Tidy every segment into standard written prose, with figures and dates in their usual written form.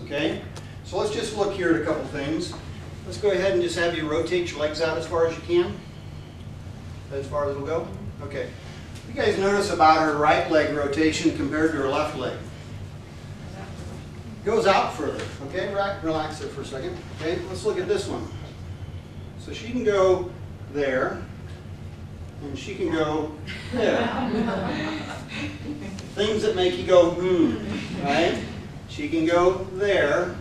okay? So let's just look here at a couple things. Let's go ahead and just have you rotate your legs out as far as you can. As far as it'll go? Okay. You guys notice about her right leg rotation compared to her left leg? Goes out further, okay? Relax there for a second. Okay, let's look at this one. So she can go there, and she can go there. Things that make you go, right? She can go there.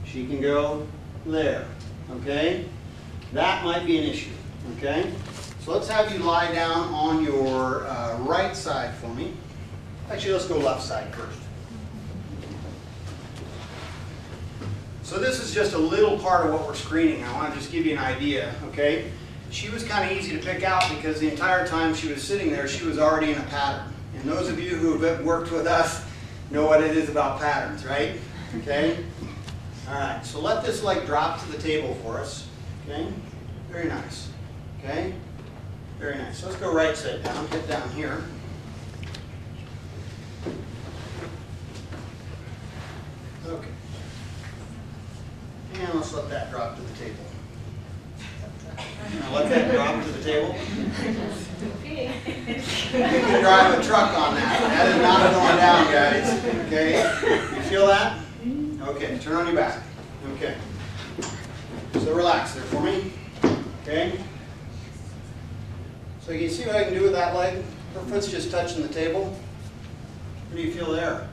She can go there, okay? That might be an issue, okay? So let's have you lie down on your right side for me. Actually, let's go left side first. So this is just a little part of what we're screening. I want to just give you an idea, okay? She was kind of easy to pick out because the entire time she was sitting there, she was already in a pattern. And those of you who have worked with us know what it is about patterns, right? Okay? All right, so let this leg drop to the table for us, okay? Very nice, okay? Very nice. So let's go right side down, get down here. Okay. And let's let that drop to the table. Now let that drop to the table. You can drive a truck on that. That is not going down, guys. Okay? You feel that? Okay, turn on your back. Okay. So relax there for me. Okay? So you can see what I can do with that leg? Her foot's just touching the table. What do you feel there?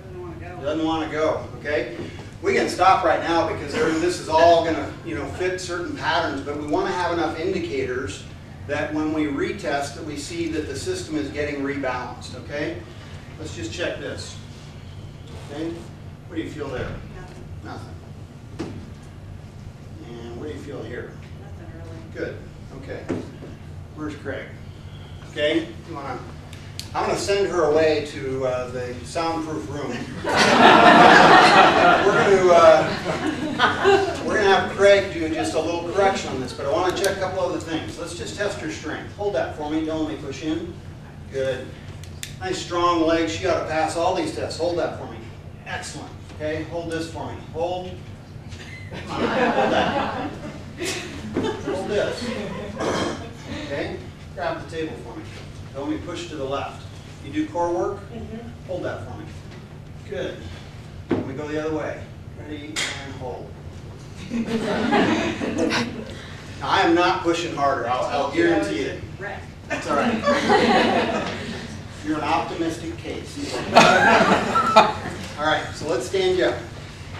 Doesn't want to go. Doesn't want to go, okay? We can stop right now because this is all going to, fit certain patterns, but we want to have enough indicators that when we retest that we see that the system is getting rebalanced, okay? Let's just check this. Okay? What do you feel there? Nothing. Nothing. And what do you feel here? Nothing really. Good. Okay. Where's Craig? Okay. I'm going to send her away to the soundproof room. We're going to have Craig do just a little correction on this, but I want to check a couple other things. Let's just test her strength. Hold that for me. Don't let me push in. Good. Nice strong legs. She ought to pass all these tests. Hold that for me. Excellent. Okay. Hold this for me. Hold. Come on. Hold that. Hold this. Okay. Grab the table for me. Don't let me push to the left. You do core work? Hold that for me. Good. Let me go the other way. Ready and hold. Now, I am not pushing harder. I'll guarantee it. That's all right. You're an optimistic case. All right, so let's stand you up.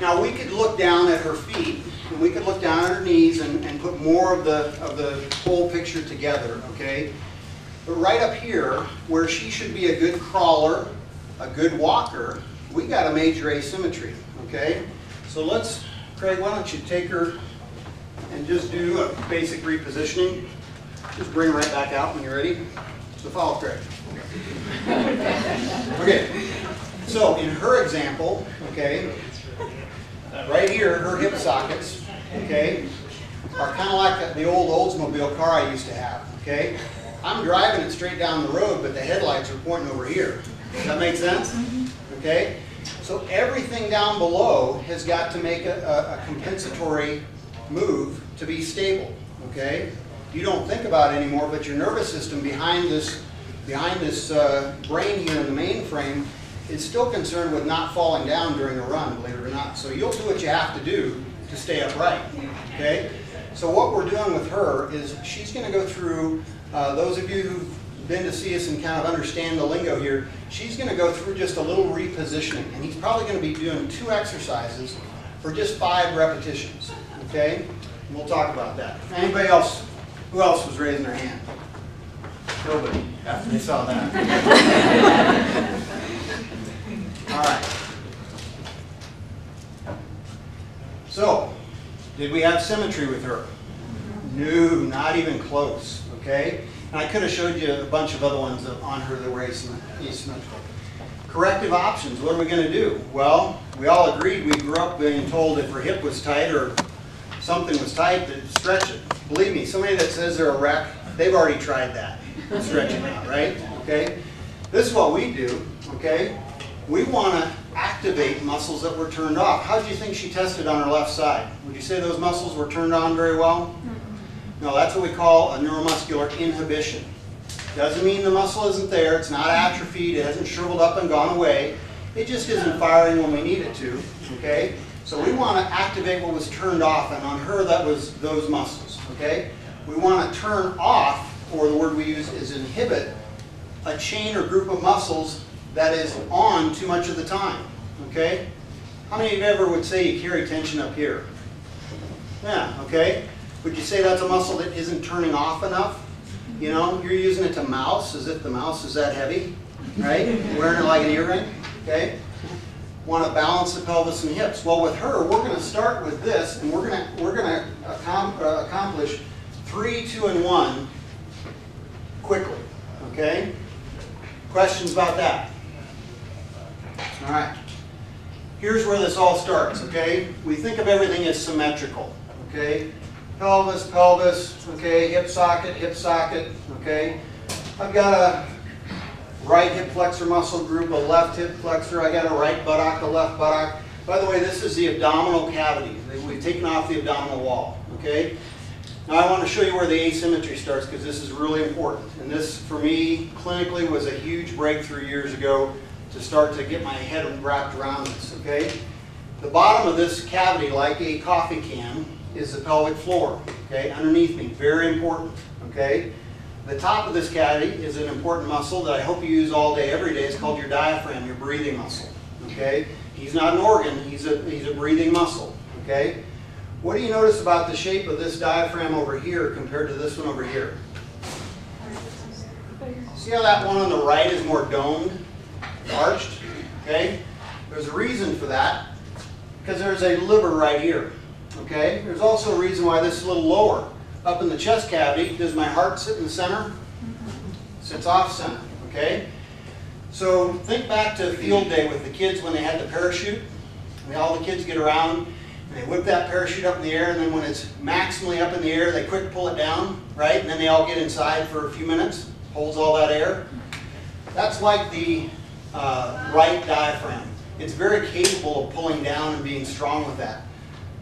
Now, we could look down at her feet, and we could look down at her knees and put more of the whole picture together, okay? But right up here, where she should be a good crawler, a good walker, we got a major asymmetry, okay? So let's, Craig, why don't you take her and just do a basic repositioning. Just bring her right back out when you're ready. So follow Craig. Okay, so in her example, okay, right here, her hip sockets, okay, are kind of like the old Oldsmobile car I used to have, okay? I'm driving it straight down the road, but the headlights are pointing over here. Does that make sense? Okay? So everything down below has got to make a compensatory move to be stable. Okay? You don't think about it anymore, but your nervous system behind this brain here in the mainframe is still concerned with not falling down during a run, believe it or not. So you'll do what you have to do to stay upright. Okay? So what we're doing with her is she's going to go through, those of you who've been to see us and kind of understand the lingo here, she's going to go through just a little repositioning. And he's probably going to be doing 2 exercises for just 5 repetitions. Okay? And we'll talk about that. Anybody else? Who else was raising their hand? Nobody, after they saw that. All right. So, did we have symmetry with her? No, not even close, okay? And I could have showed you a bunch of other ones on her that were asymmetrical. Corrective options, what are we going to do? Well, we all agreed, we grew up being told if her hip was tight or something was tight, to stretch it. Believe me, somebody that says they're a wreck, they've already tried that, stretching out, right? Okay? This is what we do, okay? We want to activate muscles that were turned off. How do you think she tested on her left side? Would you say those muscles were turned on very well? No, that's what we call a neuromuscular inhibition. Doesn't mean the muscle isn't there, it's not atrophied, it hasn't shriveled up and gone away. It just isn't firing when we need it to, okay? So we want to activate what was turned off, and on her that was those muscles, okay? We want to turn off, or the word we use is inhibit, a chain or group of muscles that is on too much of the time, okay? How many of you ever would say you carry tension up here? Yeah, okay. Would you say that's a muscle that isn't turning off enough? You know, you're using it to mouse as if the mouse is that heavy, right? Wearing it like an earring, okay? Want to balance the pelvis and hips. Well, with her, we're going to start with this, and we're going to accomplish 3, 2, and 1 quickly, okay? Questions about that? All right. Here's where this all starts, okay? We think of everything as symmetrical, okay? Pelvis, pelvis, okay? Hip socket, okay? I've got a right hip flexor muscle group, a left hip flexor. I got a right buttock, a left buttock. By the way, this is the abdominal cavity. We've taken off the abdominal wall, okay? Now I want to show you where the asymmetry starts because this is really important. And this, for me, clinically was a huge breakthrough years ago to start to get my head wrapped around this, okay? The bottom of this cavity, like a coffee can, is the pelvic floor, okay? Underneath me, very important, okay? The top of this cavity is an important muscle that I hope you use all day, every day. It's called your diaphragm, your breathing muscle, okay? He's not an organ, he's a breathing muscle, okay? What do you notice about the shape of this diaphragm over here compared to this one over here? See how that one on the right is more domed, arched, okay? There's a reason for that, because there's a liver right here, okay? There's also a reason why this is a little lower. Up in the chest cavity, does my heart sit in the center? Sits off center, okay? So think back to field day with the kids when they had the parachute. And all the kids get around and they whip that parachute up in the air, and then when it's maximally up in the air, they quick pull it down, right? And then they all get inside for a few minutes, holds all that air. That's like the right diaphragm. It's very capable of pulling down and being strong with that.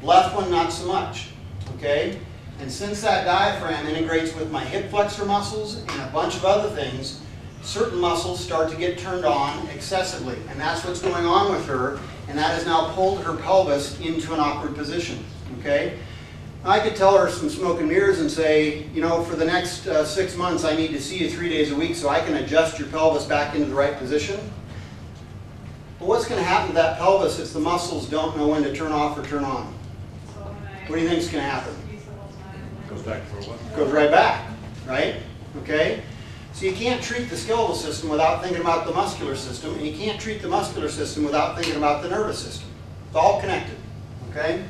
Left one, not so much, okay? And since that diaphragm integrates with my hip flexor muscles and a bunch of other things, certain muscles start to get turned on excessively. And that's what's going on with her. And that has now pulled her pelvis into an awkward position, okay? I could tell her some smoke and mirrors and say, you know, for the next 6 months, I need to see you 3 days a week so I can adjust your pelvis back into the right position. But what's going to happen to that pelvis if the muscles don't know when to turn off or turn on? What do you think is going to happen? Goes back for what? Goes right back, right? Okay? So you can't treat the skeletal system without thinking about the muscular system, and you can't treat the muscular system without thinking about the nervous system. It's all connected, okay?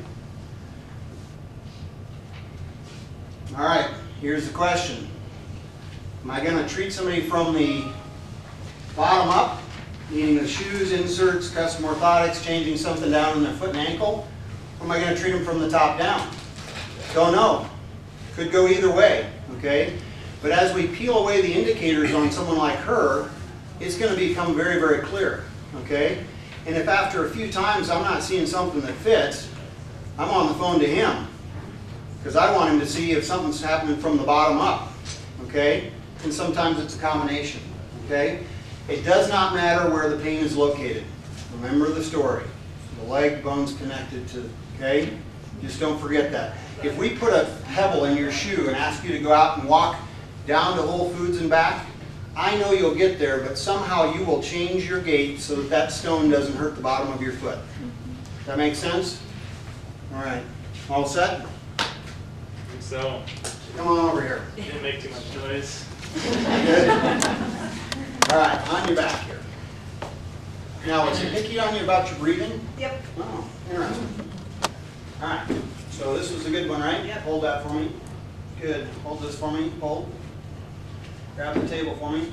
All right, here's the question. Am I going to treat somebody from the bottom up, meaning the shoes, inserts, custom orthotics, changing something down in their foot and ankle? Or am I going to treat them from the top down? Don't know. Could go either way, okay? But as we peel away the indicators on someone like her, it's going to become very, very clear, okay? And if after a few times I'm not seeing something that fits, I'm on the phone to him because I want him to see if something's happening from the bottom up, okay? And sometimes it's a combination, okay? It does not matter where the pain is located. Remember the story. The leg bone's connected to, okay? Just don't forget that. If we put a pebble in your shoe and ask you to go out and walk down to Whole Foods and back, I know you'll get there, but somehow you will change your gait so that that stone doesn't hurt the bottom of your foot. Does that make sense? All right. All set? I think so. Come on over here. Didn't make too much noise. Good. All right, on your back here. Now, was it picky on you about your breathing? Yep. Oh, interesting. All right, so this was a good one, right? Yep. Hold that for me. Good. Hold this for me. Hold. Grab the table for me.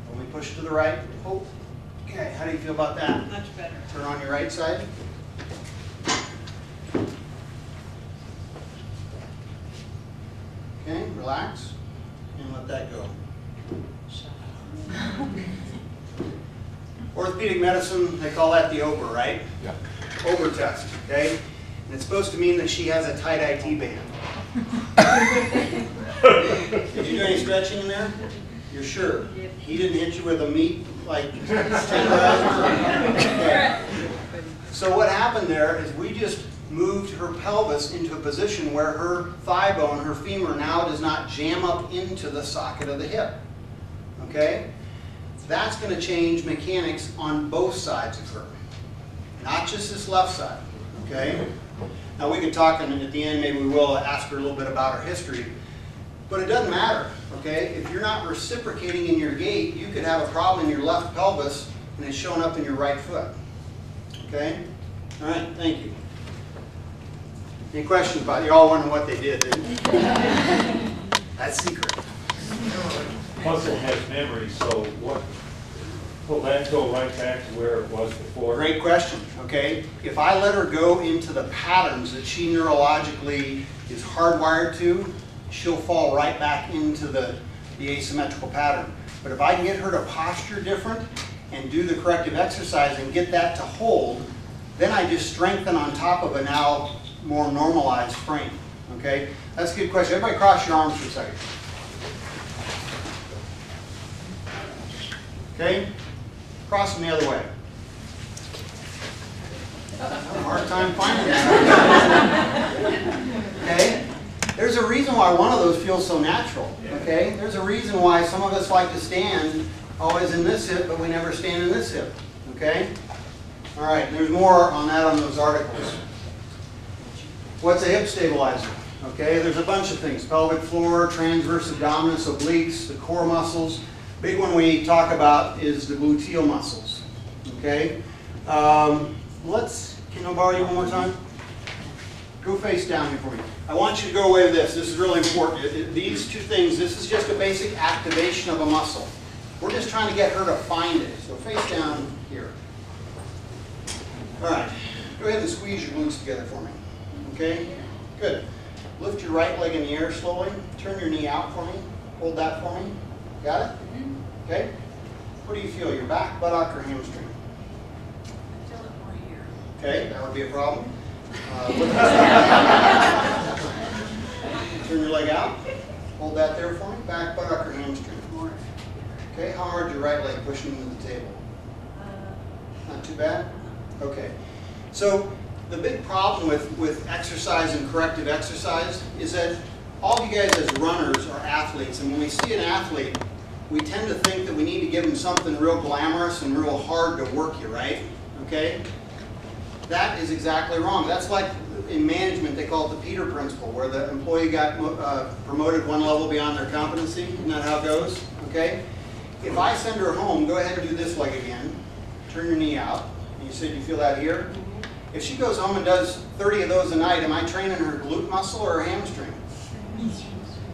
When we push to the right, hold. Okay, how do you feel about that? Much better. Turn on your right side. Okay, relax and let that go. Or orthopedic medicine, they call that the OBER, right? Yeah. OBER test, okay? And it's supposed to mean that she has a tight IT band. Did you do any stretching in there? You're sure? He didn't hit you with a meat, like, okay. So what happened there is we just moved her pelvis into a position where her thigh bone, her femur, now does not jam up into the socket of the hip. Okay? That's going to change mechanics on both sides of her, not just this left side. Okay? Now we can talk, and at the end maybe we will ask her a little bit about her history, but it doesn't matter. Okay? If you're not reciprocating in your gait, you could have a problem in your left pelvis and it's showing up in your right foot. Okay? All right, thank you. Any questions about it? You all wondering what they did, didn't you? That's secret. Muscle has memory, so what, will that go right back to where it was before? Great question, okay? If I let her go into the patterns that she neurologically is hardwired to, she'll fall right back into the asymmetrical pattern. But if I can get her to posture different and do the corrective exercise and get that to hold, then I just strengthen on top of a now more normalized frame, okay? That's a good question. Everybody cross your arms for a second. Okay? Cross them the other way. I have a hard time finding that. Okay? There's a reason why one of those feels so natural, okay? There's a reason why some of us like to stand always in this hip, but we never stand in this hip, okay? All right, and there's more on that on those articles. What's a hip stabilizer? Okay, there's a bunch of things. Pelvic floor, transverse abdominis, obliques, the core muscles. Big one we talk about is the gluteal muscles. Okay, can I borrow you one more time? Go face down here for me. I want you to go away with this. This is really important. These two things, this is just a basic activation of a muscle. We're just trying to get her to find it. So face down here. All right, go ahead and squeeze your glutes together for me. Okay, good. Lift your right leg in the air slowly. Turn your knee out for me. Hold that for me. Got it? Okay. What do you feel? Your back, buttock, or hamstring? I feel it more here. Okay, that would be a problem. Turn your leg out. Hold that there for me. Back, buttock, or hamstring? More. Okay, how hard your right leg pushing into the table? Not too bad? Okay. So the big problem with exercise and corrective exercise is that all of you guys as runners are athletes, and when we see an athlete, we tend to think that we need to give them something real glamorous and real hard to work you, right? Okay? That is exactly wrong. That's like in management, they call it the Peter principle, where the employee got promoted one level beyond their competency. Isn't that how it goes? Okay? If I send her home, go ahead and do this leg again. Turn your knee out. And you said you feel that here? If she goes home and does 30 of those a night, am I training her glute muscle or her hamstring?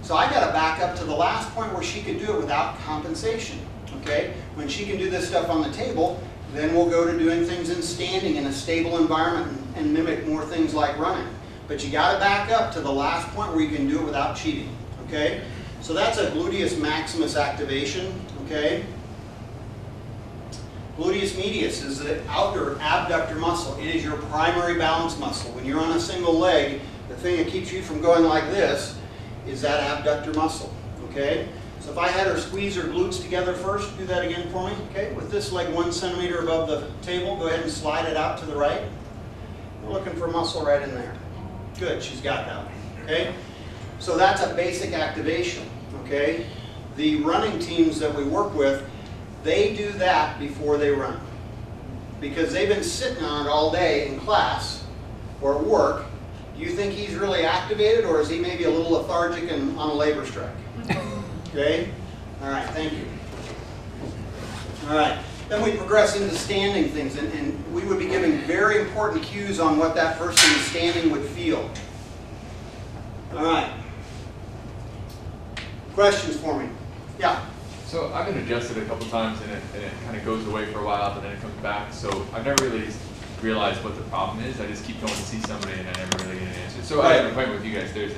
So I got to back up to the last point where she could do it without compensation. Okay? When she can do this stuff on the table, then we'll go to doing things in standing in a stable environment and mimic more things like running. But you got to back up to the last point where you can do it without cheating. Okay? So that's a gluteus maximus activation. Okay? Gluteus medius is the outer abductor muscle. It is your primary balance muscle. When you're on a single leg, the thing that keeps you from going like this is that abductor muscle. Okay? So if I had her squeeze her glutes together first, do that again for me. Okay? With this leg 1 centimeter above the table, go ahead and slide it out to the right. We're looking for muscle right in there. Good, she's got that one. Okay? So that's a basic activation. Okay? The running teams that we work with, they do that before they run. Because they've been sitting on it all day in class or at work. Do you think he's really activated, or is he maybe a little lethargic and on a labor strike? Okay? All right, thank you. All right, then we progress into standing things, and we would be giving very important cues on what that person standing would feel. All right. Questions for me? Yeah? So I've been adjusted a couple times and it kind of goes away for a while, but then it comes back. So I've never really realized what the problem is. I just keep going to see somebody and I never really get an answer. So I have an appointment with you guys Thursday.